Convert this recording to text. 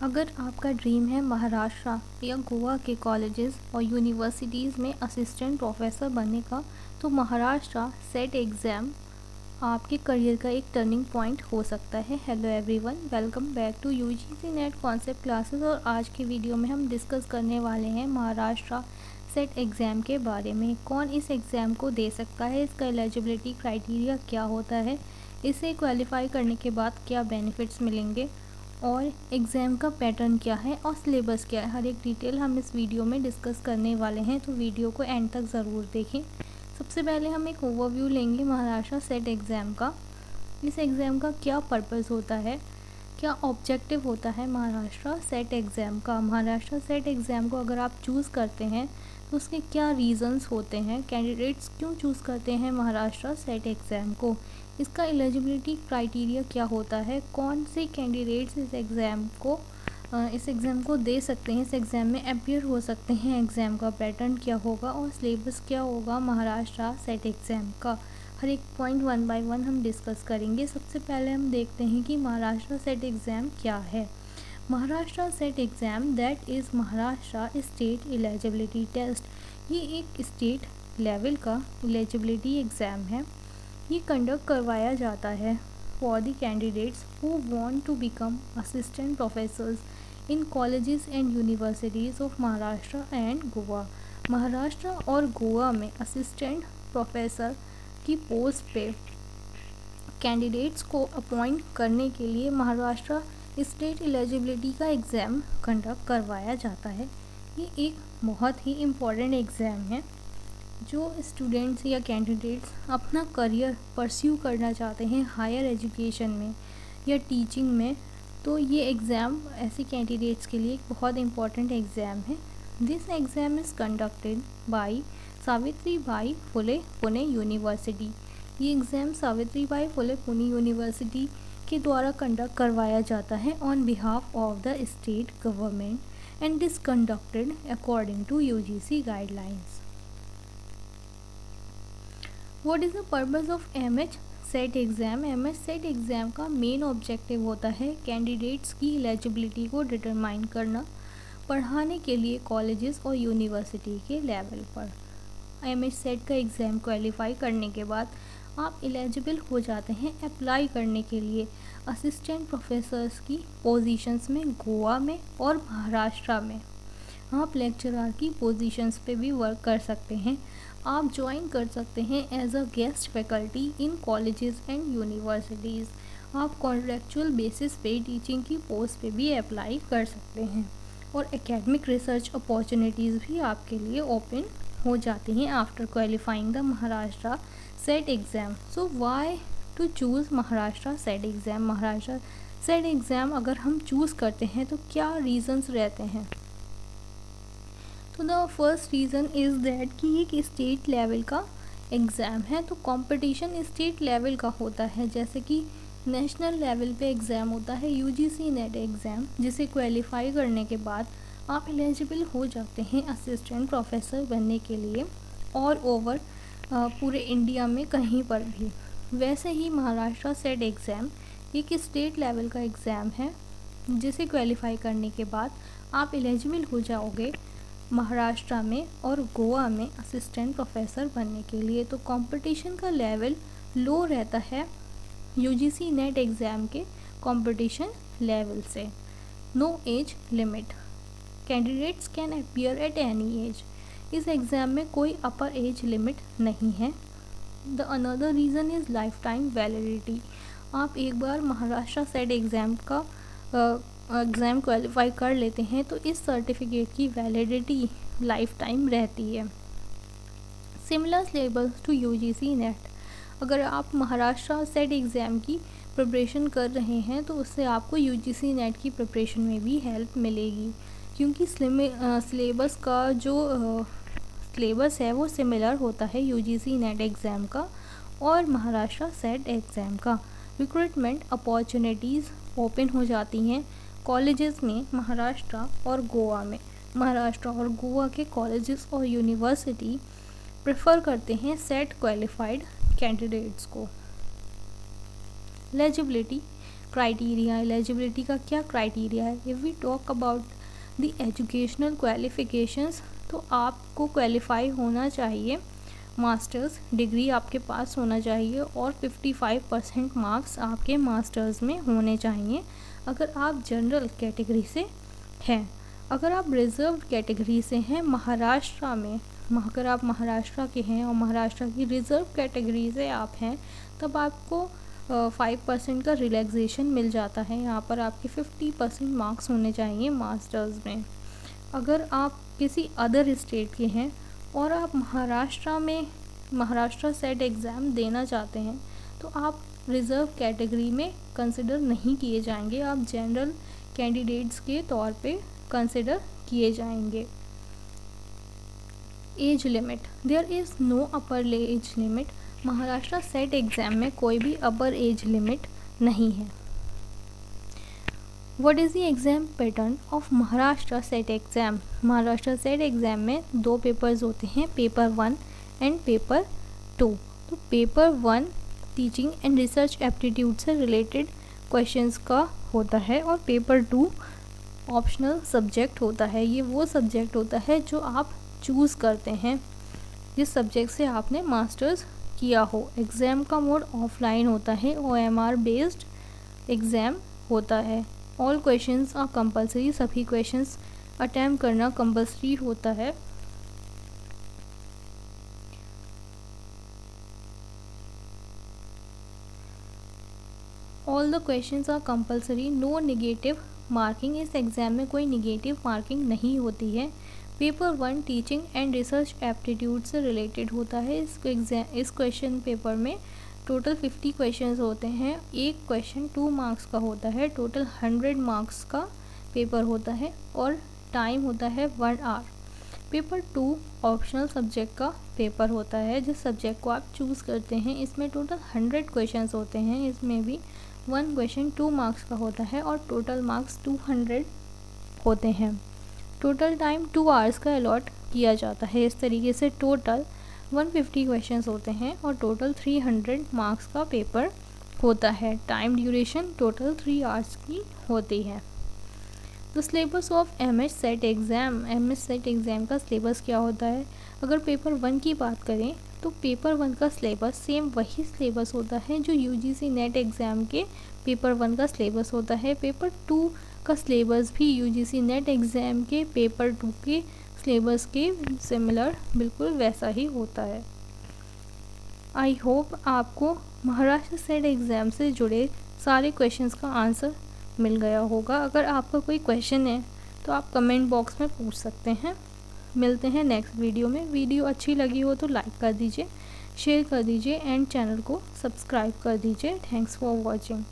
अगर आपका ड्रीम है महाराष्ट्र या गोवा के कॉलेजेस और यूनिवर्सिटीज़ में असिस्टेंट प्रोफेसर बनने का, तो महाराष्ट्र सेट एग्ज़ाम आपके करियर का एक टर्निंग पॉइंट हो सकता है। Hello everyone, welcome back to UGC NET concept classes. और आज के वीडियो में हम डिस्कस करने वाले हैं महाराष्ट्र सेट एग्ज़ाम के बारे में। कौन इस एग्ज़ाम को दे सकता है, इसका एलिजिबिलिटी क्राइटेरिया क्या होता है, इसे क्वालिफाई करने के बाद क्या बेनिफिट्स मिलेंगे और एग्ज़ाम का पैटर्न क्या है और सिलेबस क्या है, हर एक डिटेल हम इस वीडियो में डिस्कस करने वाले हैं। तो वीडियो को एंड तक ज़रूर देखें। सबसे पहले हम एक ओवरव्यू लेंगे महाराष्ट्र सेट एग्ज़ाम का। इस एग्ज़ाम का क्या पर्पस होता है, क्या ऑब्जेक्टिव होता है महाराष्ट्र सेट एग्ज़ाम का। महाराष्ट्र सेट एग्ज़ाम को अगर आप चूज़ करते हैं तो उसके क्या रीज़न्स होते हैं, कैंडिडेट्स क्यों चूज़ करते हैं महाराष्ट्र सेट एग्ज़ाम को, इसका एलिजिबिलिटी क्राइटेरिया क्या होता है, कौन से कैंडिडेट्स इस एग्ज़ाम को दे सकते हैं, इस एग्ज़ाम में अपीयर हो सकते हैं, एग्ज़ाम का पैटर्न क्या होगा और सिलेबस क्या होगा महाराष्ट्र सेट एग्ज़ाम का। हर एक पॉइंट वन बाय वन हम डिस्कस करेंगे। सबसे पहले हम देखते हैं कि महाराष्ट्र सेट एग्ज़ाम क्या है। Maharashtra SET exam that is Maharashtra state eligibility test. ये एक स्टेट लेवल का एलिजिबिलिटी एग्ज़ाम है। ये कंडक्ट करवाया जाता है for the candidates who want to become assistant professors in colleges and universities of Maharashtra and Goa. Maharashtra और गोवा में असिस्टेंट प्रोफेसर की पोस्ट पे कैंडिडेट्स को अपॉइंट करने के लिए महाराष्ट्र स्टेट एलिजिबिलिटी का एग्ज़ाम कंडक्ट करवाया जाता है। ये एक बहुत ही इम्पॉर्टेंट एग्ज़ाम है। जो स्टूडेंट्स या कैंडिडेट्स अपना करियर परस्यू करना चाहते हैं हायर एजुकेशन में या टीचिंग में, तो ये एग्ज़ाम ऐसे कैंडिडेट्स के लिए एक बहुत इम्पॉर्टेंट एग्ज़ाम है। This exam is conducted by Savitribai Phule Pune university. ये एग्ज़ाम सावित्रीबाई फुले पुणे यूनिवर्सिटी के द्वारा कंडक्ट करवाया जाता है on behalf of the state government and is conducted according to UGC guidelines. What is the purpose of MH SET exam. MH SET exam का main objective होता है candidates की एलिजिबिलिटी को डिटरमाइन करना पढ़ाने के लिए कॉलेजेस और यूनिवर्सिटी के लेवल पर। एमएच सेट का एग्ज़ाम क्वालिफाई करने के बाद आप एलिजिबल हो जाते हैं अप्लाई करने के लिए असिस्टेंट प्रोफेसर्स की पोजीशंस में गोवा में और महाराष्ट्र में। आप लेक्चरर की पोजीशंस पे भी वर्क कर सकते हैं। आप ज्वाइन कर सकते हैं as a guest faculty in colleges and universities. आप कॉन्ट्रेक्चुअल बेसिस पे टीचिंग की पोस्ट पे भी अप्लाई कर सकते हैं और एकेडमिक रिसर्च अपॉर्चुनिटीज़ भी आपके लिए ओपन हो जाती हैं after qualifying the Maharashtra SET exam. So why to choose Maharashtra SET exam. Maharashtra SET exam अगर हम चूज़ करते हैं तो क्या रीज़न्स रहते हैं। तो the first reason is that कि एक स्टेट लेवल का एग्ज़ाम है, तो कंपटीशन स्टेट लेवल का होता है। जैसे कि नेशनल लेवल पे एग्ज़ाम होता है यूजीसी नेट एग्ज़ाम, जिसे क्वालिफाई करने के बाद आप एलिजिबल हो जाते हैं असिस्टेंट प्रोफेसर बनने के लिए और ओवर पूरे इंडिया में कहीं पर भी। वैसे ही महाराष्ट्र सेट एग्ज़ाम एक स्टेट लेवल का एग्ज़ाम है, जिसे क्वालिफाई करने के बाद आप एलिजिबल हो जाओगे महाराष्ट्र में और गोवा में असिस्टेंट प्रोफेसर बनने के लिए। तो कंपटीशन का लेवल लो रहता है यूजीसी नेट एग्ज़ाम के कंपटीशन लेवल से। No age limit, candidates can appear at any age. इस एग्ज़ाम में कोई अपर एज लिमिट नहीं है। The another reason is life time validity. आप एक बार महाराष्ट्र सेट एग्ज़ाम का एग्ज़ाम क्वालिफाई कर लेते हैं तो इस सर्टिफिकेट की वैलिडिटी लाइफ टाइम रहती है। Similar syllabus to UGC NET. अगर आप महाराष्ट्र सेट एग्ज़ाम की प्रिपरेशन कर रहे हैं तो उससे आपको यूजीसी नेट की प्रिपरेशन में भी हेल्प मिलेगी, क्योंकि सिलेबस का जो सिलेबस है वो सिमिलर होता है यूजीसी नेट एग्ज़ाम का और महाराष्ट्र सेट एग्ज़ाम का। रिक्रूटमेंट अपॉर्चुनिटीज़ ओपन हो जाती हैं कॉलेजेस में महाराष्ट्र और गोवा में। महाराष्ट्र और गोवा के कॉलेजेस और यूनिवर्सिटी प्रेफर करते हैं सेट क्वालिफाइड कैंडिडेट्स को। एलिजिबिलिटी क्राइटेरिया, एलिजिबिलिटी का क्या क्राइटेरिया है। If we talk about the educational qualifications, तो आपको क्वालिफाई होना चाहिए, मास्टर्स डिग्री आपके पास होना चाहिए और 55% मार्क्स आपके मास्टर्स में होने चाहिए अगर आप जनरल कैटेगरी से हैं। अगर आप रिज़र्व कैटेगरी से हैं महाराष्ट्र में, अगर आप महाराष्ट्र के हैं और महाराष्ट्र की रिज़र्व कैटेगरी से आप हैं, तब आपको 5% का रिलैक्सेशन मिल जाता है। यहाँ पर आपके 50% मार्क्स होने चाहिए मास्टर्स में। अगर आप किसी अदर स्टेट के हैं और आप महाराष्ट्र सेट एग्ज़ाम देना चाहते हैं, तो आप रिज़र्व कैटेगरी में कंसिडर नहीं किए जाएंगे, आप जनरल कैंडिडेट्स के तौर पे कंसिडर किए जाएंगे। Age limit, there is no upper age limit. Maharashtra SET exam में कोई भी अपर एज लिमिट नहीं है। What is the exam pattern of Maharashtra SET exam. Maharashtra SET exam में 2 पेपर्स होते हैं, पेपर 1 एंड पेपर 2। तो paper 1 teaching and research aptitude से रिलेटेड क्वेश्चंस का होता है और पेपर 2 ऑप्शनल सब्जेक्ट होता है। ये वो सब्जेक्ट होता है जो आप चूज़ करते हैं, जिस सब्जेक्ट से आपने मास्टर्स किया हो। एग्ज़ाम का मोड ऑफलाइन होता है, OMR बेस्ड एग्ज़ाम होता है। ऑल क्वेश्चंस आर कंपलसरी, सभी क्वेश्चंस अटैम्प्ट करना कंपलसरी होता है। All the questions are compulsory, no negative marking. इस एग्ज़ाम में कोई नेगेटिव मार्किंग नहीं होती है। Paper 1 teaching and research aptitude से रिलेटेड होता है। इस क्वेश्चन पेपर में टोटल 50 क्वेश्चंस होते हैं। एक क्वेश्चन 2 मार्क्स का होता है। टोटल 100 मार्क्स का पेपर होता है और टाइम होता है 1 आवर। पेपर 2 ऑप्शनल सब्जेक्ट का पेपर होता है, जिस सब्जेक्ट को आप चूज़ करते हैं। इसमें टोटल 100 क्वेश्चंस होते हैं। इसमें भी 1 क्वेश्चन 2 मार्क्स का होता है और टोटल मार्क्स 200 होते हैं। टोटल टाइम 2 आवर्स का अलॉट किया जाता है। इस तरीके से टोटल 150 क्वेश्चंस होते हैं और टोटल 300 मार्क्स का पेपर होता है। टाइम ड्यूरेशन टोटल 3 आवर्स की होती है। तो syllabus of MS set exam, MS set exam का सिलेबस क्या होता है। अगर पेपर 1 की बात करें तो पेपर 1 का सिलेबस सेम वही सिलेबस होता है जो UGC नेट एग्ज़ाम के पेपर 1 का सिलेबस होता है। पेपर 2 का सिलेबस भी UGC नेट एग्ज़ाम के पेपर 2 के सिलेबस के सिमिलर बिल्कुल वैसा ही होता है। आई होप आपको महाराष्ट्र सेट एग्ज़ाम से जुड़े सारे क्वेश्चंस का आंसर मिल गया होगा। अगर आपका कोई क्वेश्चन है तो आप कमेंट बॉक्स में पूछ सकते हैं। मिलते हैं नेक्स्ट वीडियो में। वीडियो अच्छी लगी हो तो लाइक कर दीजिए, शेयर कर दीजिए एंड चैनल को सब्सक्राइब कर दीजिए। Thanks for watching.